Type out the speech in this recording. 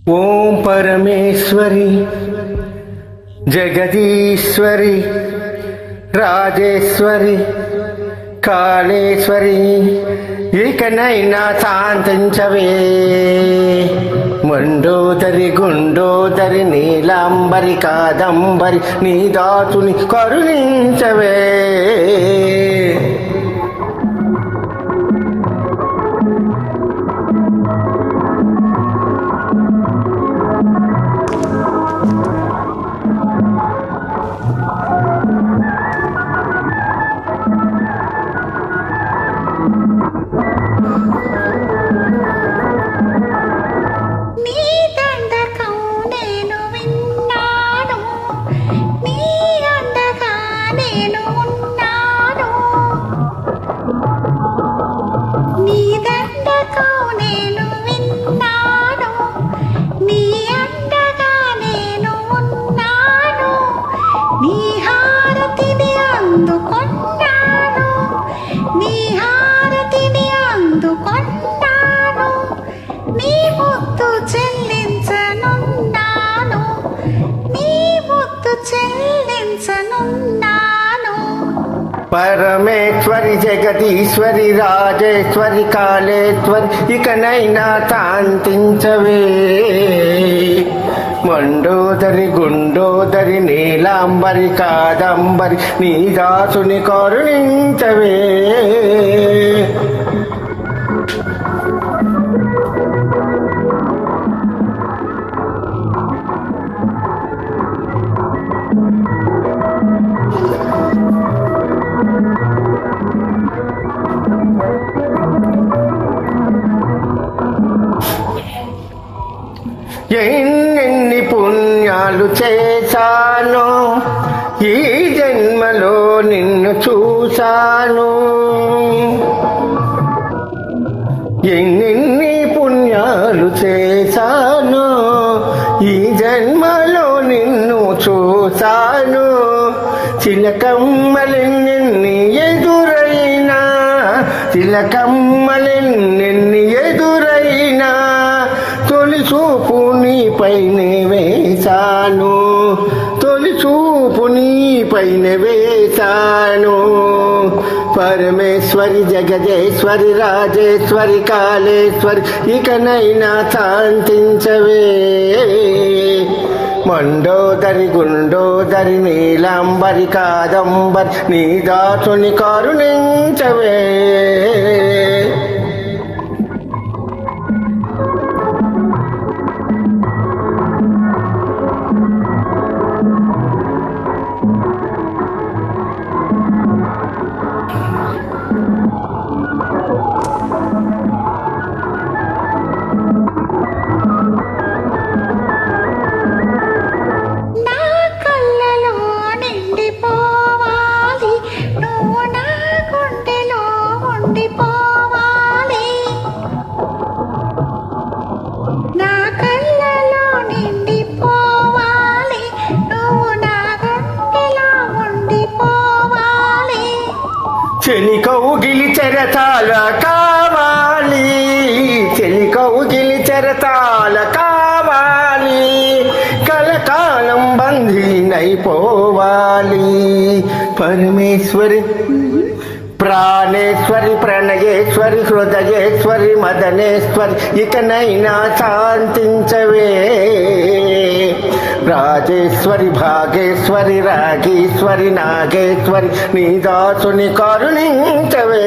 ఓం పరమేశ్వరి జగదీశ్వరి రాజేశ్వరి కాళేశ్వరి ఇకనైనా శాంతించవే. మండోదరి గుండోదరి నీలాంబరి కాదంబరి నీ దాసుని కరుణించవే. పరమేశ్వరి జగదీశ్వరి రాజేశ్వరి కాళేశ్వరి ఇకనైనా శాంతించవే. మండోదరి గుండోదరి నీలాంబరి కాదంబరి నీ దాసుని కరుణించవే. ఎన్ని పుణ్యాలు చేశాను ఈ జన్మలో నిన్ను చూశాను. ఎన్ని పుణ్యాలు చేశాను ఈ జన్మలో నిన్ను చూశాను. చిలకమ్మలెన్ని ఎదురైనా చిలకమ్మలెన్ని ఎదురైనా తొలి చూపు నీపైనే వేశాను. తొలి చూపు నీపైనే వేశాను. పరమేశ్వరి జగదేశ్వరి రాజేశ్వరి కాళేశ్వరి ఇకనైనా శాంతించవే. మండోదరి గుండోదరి నీలాంబరి కాదంబరి నీ దాసుని కరుణించవే. చెలి కౌగిలి చెరతాల కావాలి. చెలి కౌగిలి చెరతాల కావాలి. కలకాలం బంధీనైపోవాలి. పరమేశ్వరి ప్రాణేశ్వరి ప్రణయేశ్వరి హృదయేశ్వరి మదనేశ్వరి ఇకనైనా శాంతించవే. రాజేశ్వరి భాగేశ్వరి రాగేశ్వరి నాగేశ్వరి నీ దాసుని కరుణించవే.